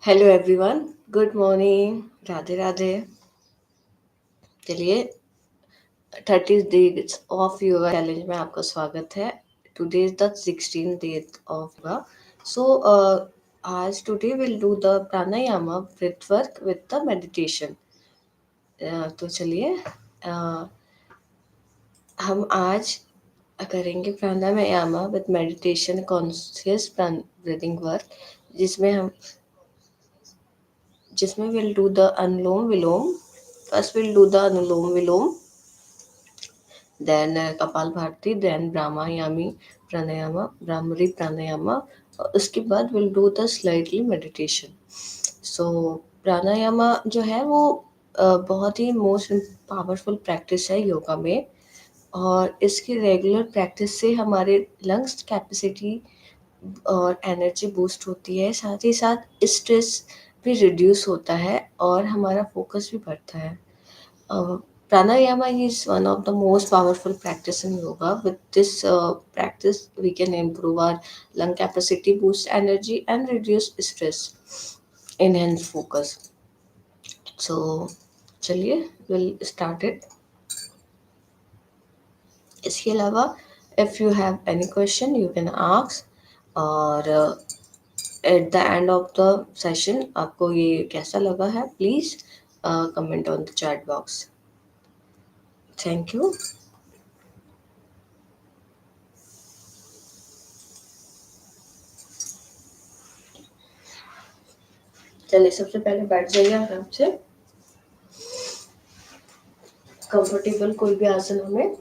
Hello everyone, good morning, Radhe Radhe. चलिए, 30 days of yoga challenge में आपका स्वागत है। Today is the 16 day of yoga. So आज today will do the pranayama breath work with the meditation. तो चलिए, uh, हम आज करेंगे pranayama with meditation conscious breathing work, जिसमें हम जिसमें will do the anulom vilom. First will do the anulom vilom, then Kapalbhati, then Brahmayami Pranayama, Brahmari Pranayama. उसके बाद will do the slightly meditation. So pranayama जो है वो बहुत ही मोस्ट पावरफुल प्रैक्टिस है योगा में, और इसकी रेगुलर प्रैक्टिस से हमारे लंग्स कैपेसिटी और एनर्जी बूस्ट होती है। साथ ही साथ स्ट्रेस भी रिड्यूस होता है और हमारा फोकस भी बढ़ता है। Pranayama is one of the most powerful practice in yoga. With this practice, we can improve our lung capacity, boost energy, and reduce stress, enhance focus. So, चलिए, we'll start it. इसके अलावा, if you have any question, you can ask. और at the end of the session, आपको ये कैसा लगा है, please comment on the chat box. Thank you. चलिए, सबसे पहले बैठ जाइए आराम से, कंफर्टेबल कोई भी आसन हमें।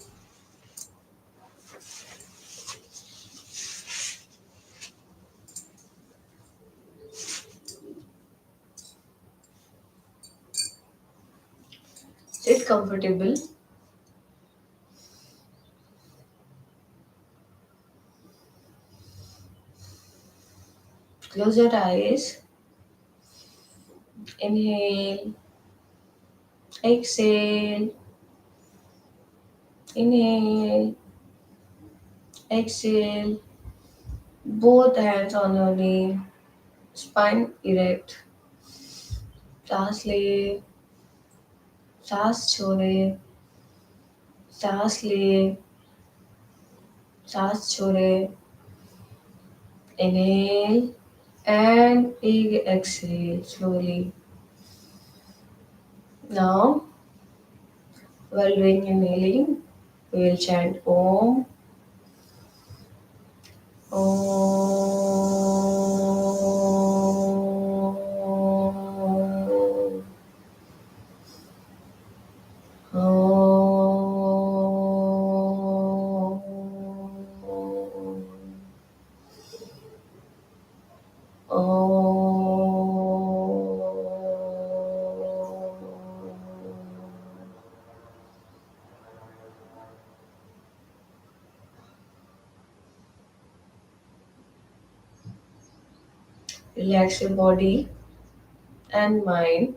Sit comfortable. Close your eyes. Inhale, exhale, inhale, exhale. Both hands on your knee, spine erect. सांस ले, सांस छोड़े, सांस ले, सांस छोड़े। Inhale and exhale slowly. Now, while doing inhaling, we will chant Om. Om. Om. Relax your body and mind.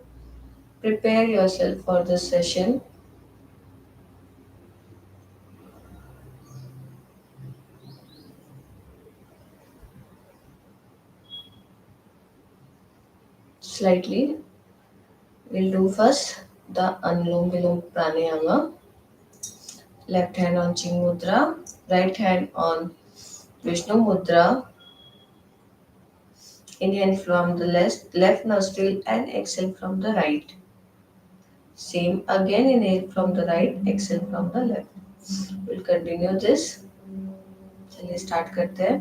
Prepare yourself for this session. Slightly. We'll do first the Anulom Vilom Pranayama. Left hand on Ching Mudra, right hand on Vishnu Mudra. Inhale from the left nostril and exhale from the right. Same again, inhale from the right, exhale from the left. We'll continue this. चलिए start करते हैं।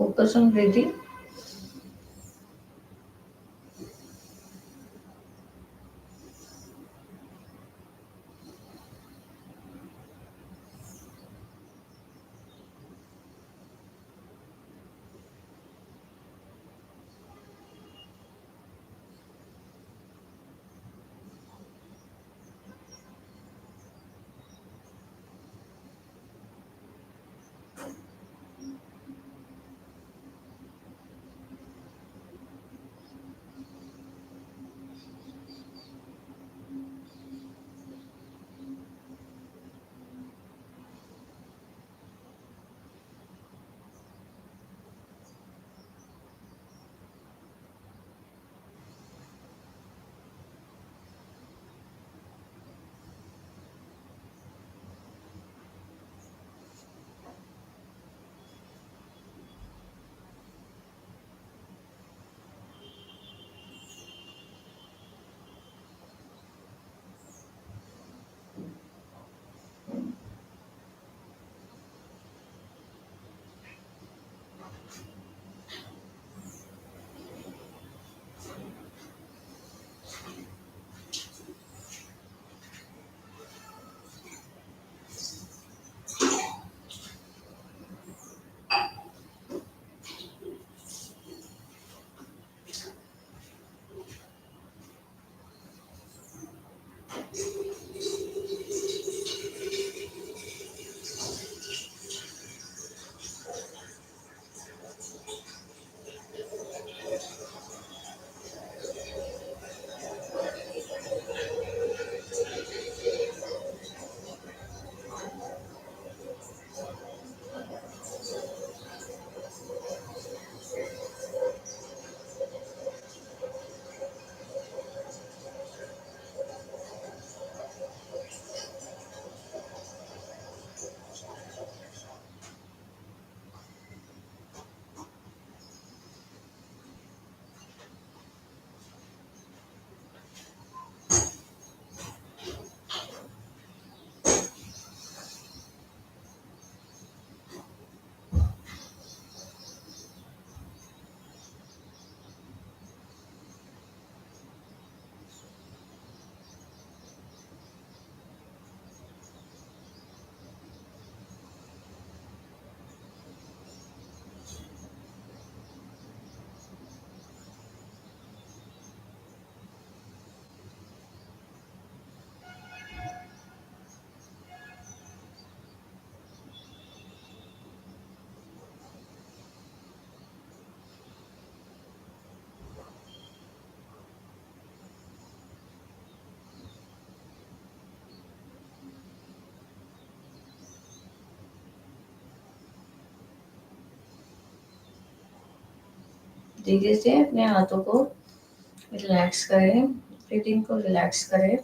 Focus on breathing. धीरे से अपने हाथों को relax करें, breathing को रिलैक्स करें।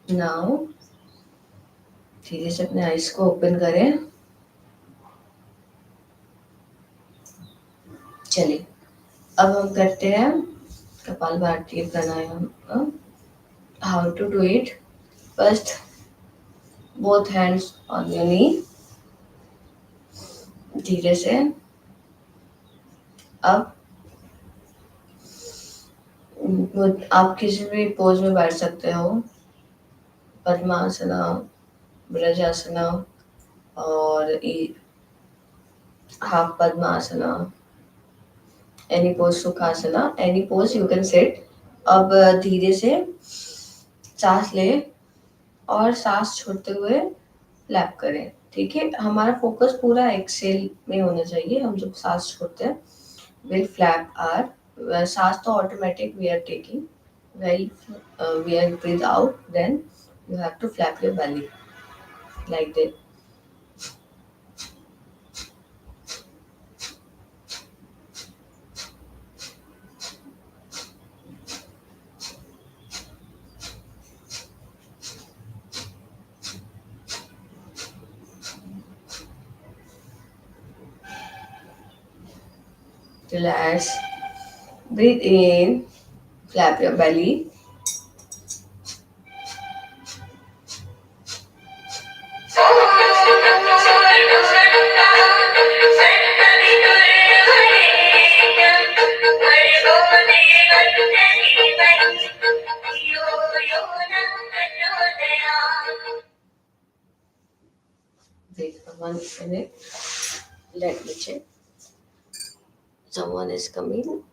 नाउ धीरे से अपने आईज को ओपन करें। चलिए, अब हम करते हैं Kapalbhati pranayama. How to do it? First, both hands on your knee. धीरे से। अब आप किसी भी पोज में बैठ सकते हो, पद्मासना, ब्रजासना और half padmasana, any pose, Sukhasana, any pose you can sit. अब धीरे से सांस ले और सांस छोड़ते हुए फ्लैप करें। ठीक है, हमारा फोकस पूरा एक्सेल में होना चाहिए। हम जब सांस छोड़ते हैं, विल फ्लैप आर सांस तो automatic we are taking, well we are breathe out, then you have to flap your belly like that. Relax, breathe in, flap your belly. Wait for 1 minute. Let me check. Someone is coming.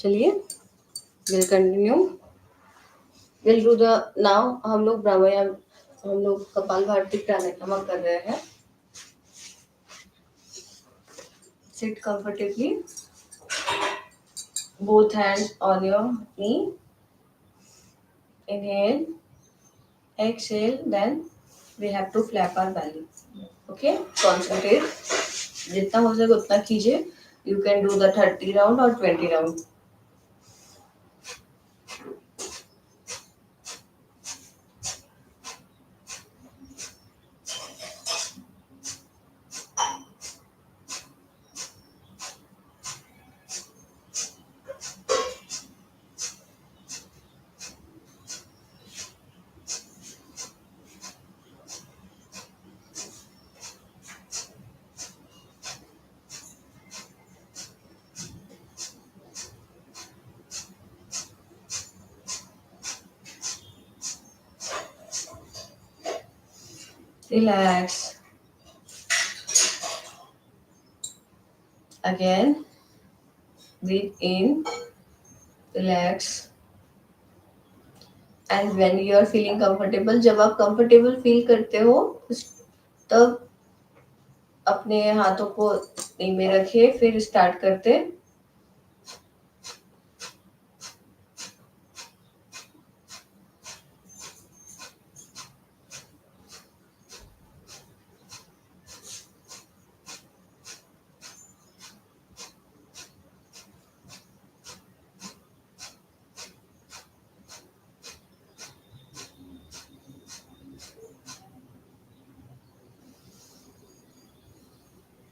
चलिए will continue. Will do the now हम लोग प्राणायाम, हम लोग कपाल भारती प्राणायाम कर रहे हैं। Seat comfortably, both hands on your knee. Inhale, exhale, then we have to flap our belly. Okay, concentrate. जितना हो सके उतना कीजिए. You can do the 30 round or 20 round. Relax. Again, breathe in, relax. And when you are feeling comfortable, जब आप comfortable feel करते हो तब अपने हाथों को नी में रखिए, फिर स्टार्ट करते.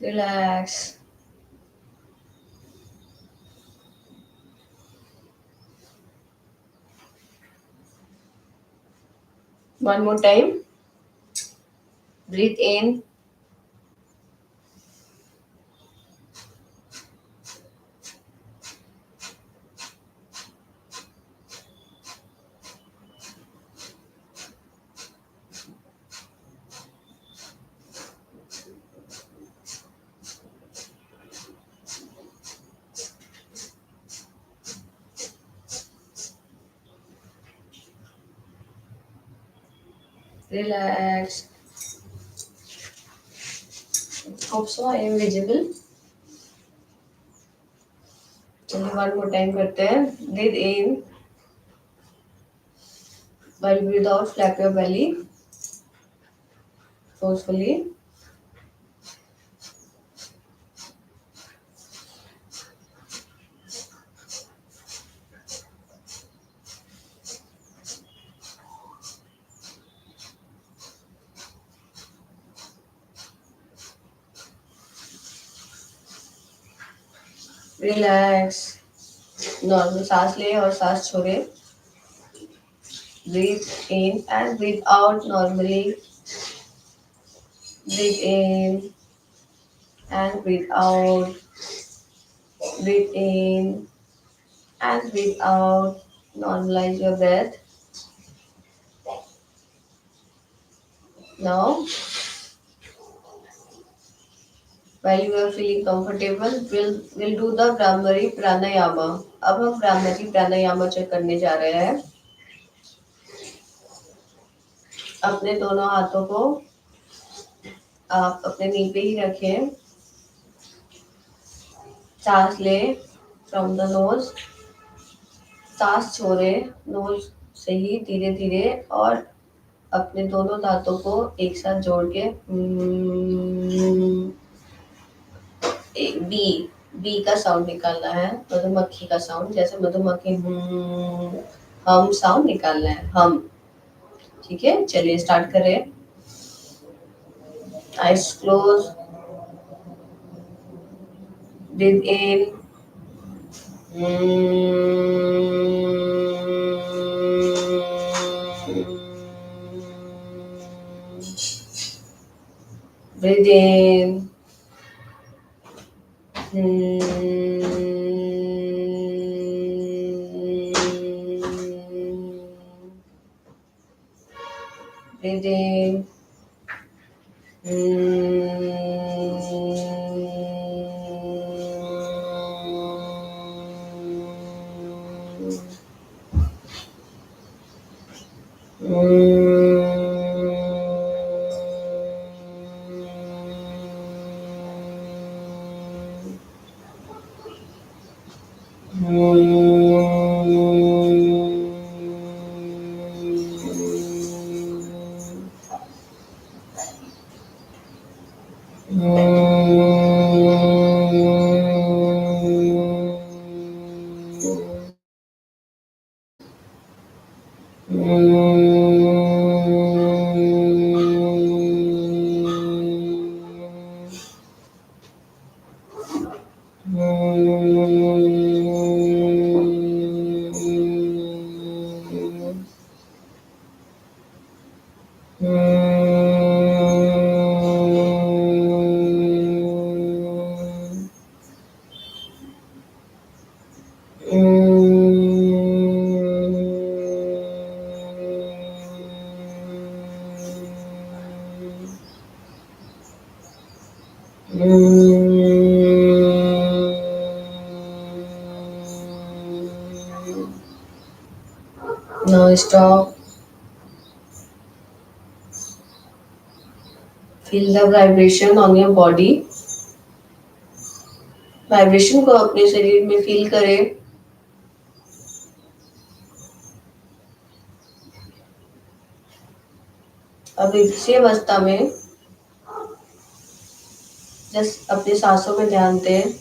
Relax. One more time. Breathe in. Relax. Hope so I am visible. चलिए वन मोर टाइम करते हैं. Breathe in. While breathe out, flap your belly forcefully. Relax. Normal सांस ले और सांस छोड़े. Breathe in and breathe out normally. Breathe in and breathe out. Breathe in and breathe out. Normalize your breath. Now, while you are feeling comfortable, we'll do the Brahmari Pranayama. अब हम Brahmari Pranayama check करने जा रहे हैं. अपने दोनों हाथों को आप अपने नी पे ही रखें. सांस ले फ्रॉम द नोज, सांस छोड़े नोज से ही धीरे धीरे, और अपने दोनों दांतों को एक साथ जोड़ के बी बी का साउंड निकालना है. मधुमक्खी का साउंड, जैसे मधुमक्खी हम साउंड निकालना है. हम. ठीक है, चलिए स्टार्ट करें. Eyes close. Breathe in. Breathe in. Breathe in. Now stop. Feel the vibration on your body. Vibration को अपने शरीर में फील करें। अब इसी अवस्था में जस्ट अपनी सांसों में ध्यान दें।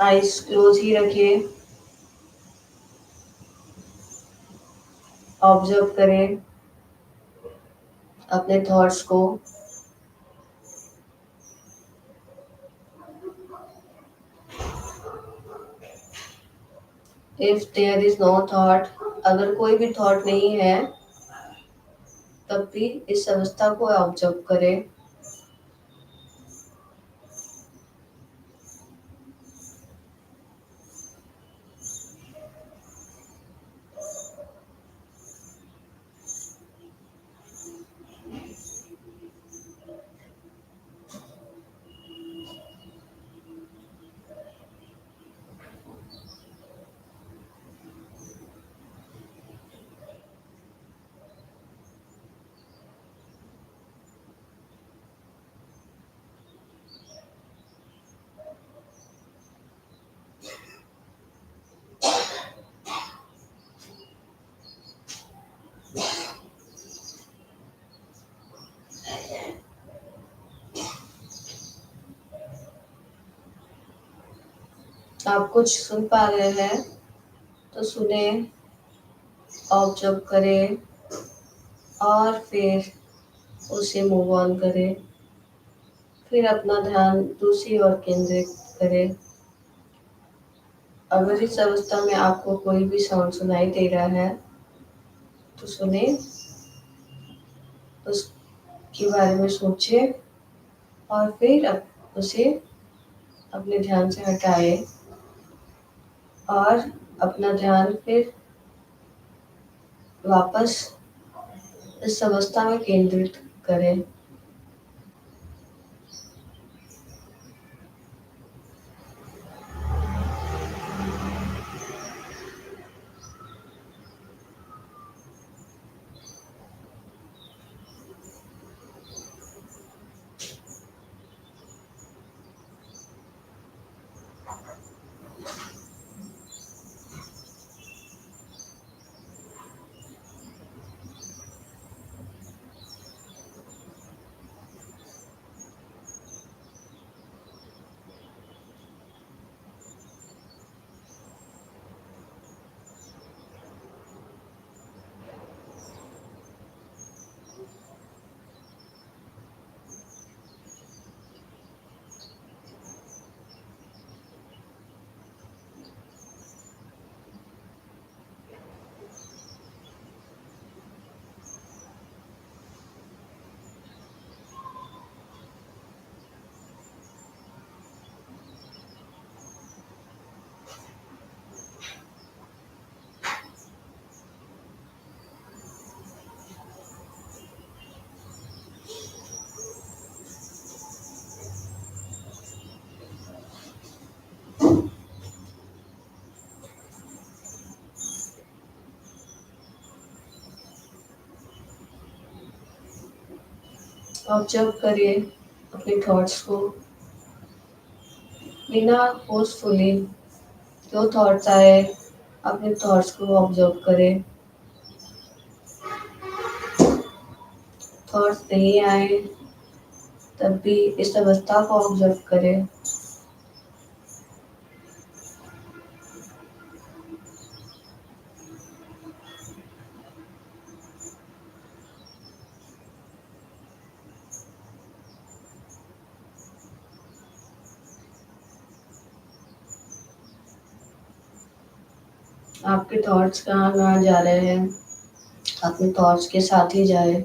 आइज क्लोज ही रखिए। ऑब्जर्व करें अपने थॉट्स को। If there is no thought, अगर कोई भी थॉट नहीं है तब भी इस अवस्था को ऑब्जर्व करें। आप कुछ सुन पा रहे हैं तो सुने, ऑब्जर्व करें और फिर उसे मूव ऑन करें। फिर अपना ध्यान दूसरी ओर केंद्रित करें। अगर इस अवस्था में आपको कोई भी साउंड सुनाई दे रहा है तो सुने, उसके बारे में सोचे और फिर उसे अपने ध्यान से हटाए और अपना ध्यान फिर वापस इस अवस्था में केंद्रित करें। ऑब्जर्व करिए अपने थॉट्स को बिना फोर्सफुली। जो थॉट्स आए अपने थॉट्स को ऑब्जर्व करें। थॉट्स नहीं आए तब भी इस अवस्था को ऑब्जर्व करें। आपके थॉट्स कहाँ कहाँ जा रहे हैं, अपने थॉट्स के साथ ही जाए।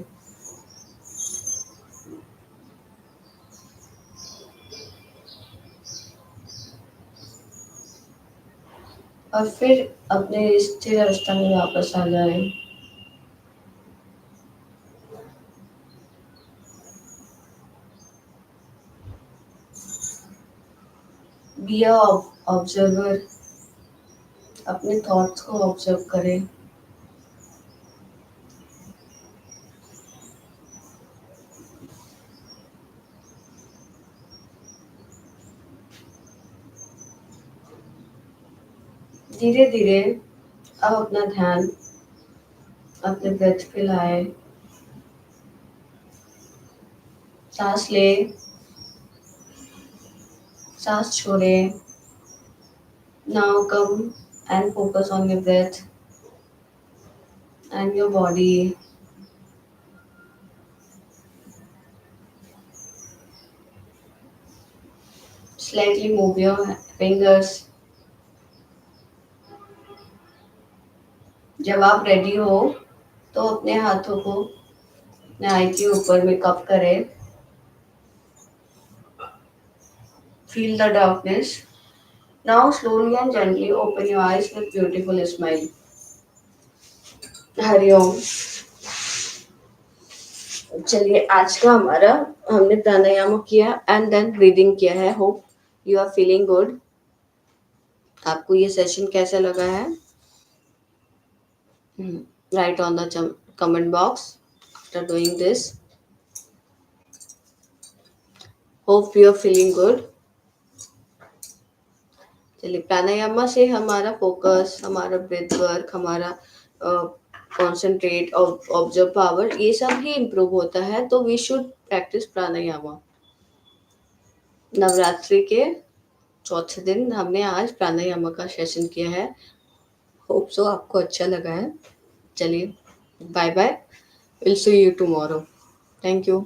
और फिर अपने स्थिर अवस्था में वापस आ जाए। Be a observer. अपने थॉट्स को ऑब्जर्व करें। धीरे धीरे अब अपना ध्यान अपने ब्रेथ पे लाए। सांस ले, सांस छोड़े। Now come and focus on your breath and your body. Slightly move your fingers. जब आप रेडी हो तो अपने हाथों को अपने आई के ऊपर में कप करें। Feel the darkness. Now slowly and gently open your eyes with beautiful smile. Hariom. चलिए आज का हमारा हमने प्राणायाम किया एंड देन ब्रीदिंग किया है। Hope you are feeling good. आपको ये सेशन कैसा लगा है? Write on the comment box after doing this. Hope you are feeling good. चलिए प्राणायाम से हमारा फोकस, हमारा ब्रेथ वर्क, हमारा कॉन्सेंट्रेट और ऑब्जर्व पावर ये सब ही इम्प्रूव होता है। तो we should practice pranayama. Navratri के चौथे दिन हमने आज प्राणायाम का सेशन किया है। होप सो आपको अच्छा लगा है। चलिए bye bye. Will see you tomorrow. Thank you.